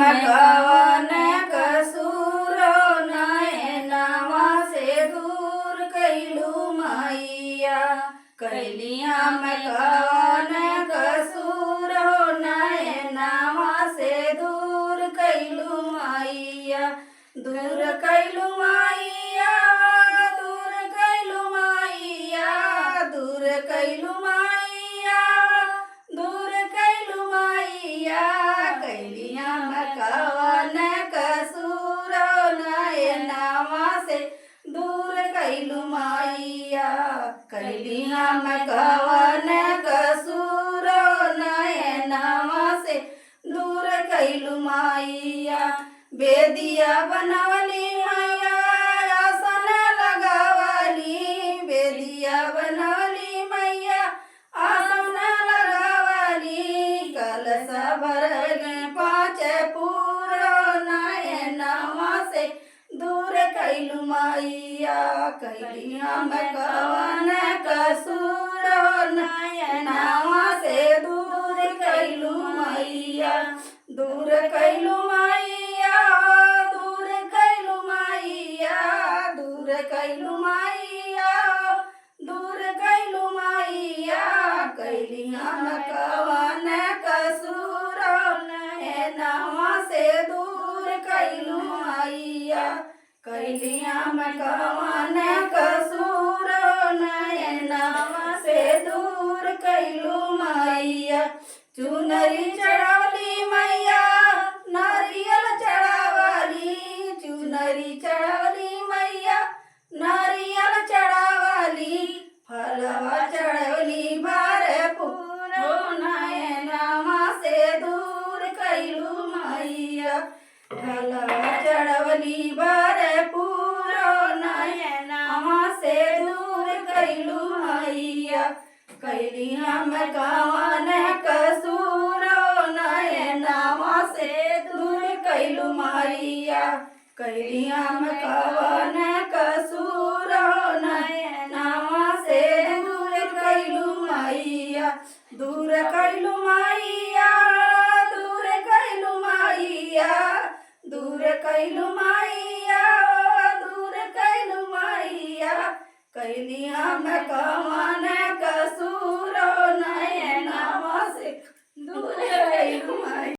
में कवन कसूर नयनवा से दूर कैलू मैया। कैलिया में कवन कसूर नयनवा से दूर कैलू मैया। दूर कैलू मैया, दूर कैलू मैया, दूर कैलू मैया, दूर कैलू मैया। कैलिया में कवन कसूर नयनवा से दूर कैलू मैया। कैलिया में कवन कसूर नयनवा से दूर कैलू मैया। बेदिया बनवली मैया, आसन लगावली। बेदिया बनवली मैया, आसन लगावली। कलश भरली पाँच पूरो नयनवा से दूर कैलू मैया। कैलिया में कवन कसूर नयनवा से दूर कैलू मैया। दूर कैलू मैया, दूर कैलू मैया, दूर कैलू मैया, दूर कैलू मैया। कैलिया में कवन कसूर नयनवा से दूर कैलू मैया। कैलिया में कवन कसूर नयनवा से दूर कैलू मैया। चुनरी चढ़वली मैया, नारियल चढ़ावली। चुनरी चढ़वली मैया, नारियल चढ़ावली। फलवा चढ़वली भरपूर नयनवा से दूर कैलू मैया। फलवा चढ़वली भरपूर नयनवा से दूर कैलू मैया। कैलिया में कवन कसूर नयनवा से दूर कैलू मैया। कैलिया में कवन कसूर नयनवा से दूर कैलू मैया। दूर कैलू मैया, दूर कैलू मैया, दूर कैलू मैया, दूर कैलू मैया। कैलिया में कवन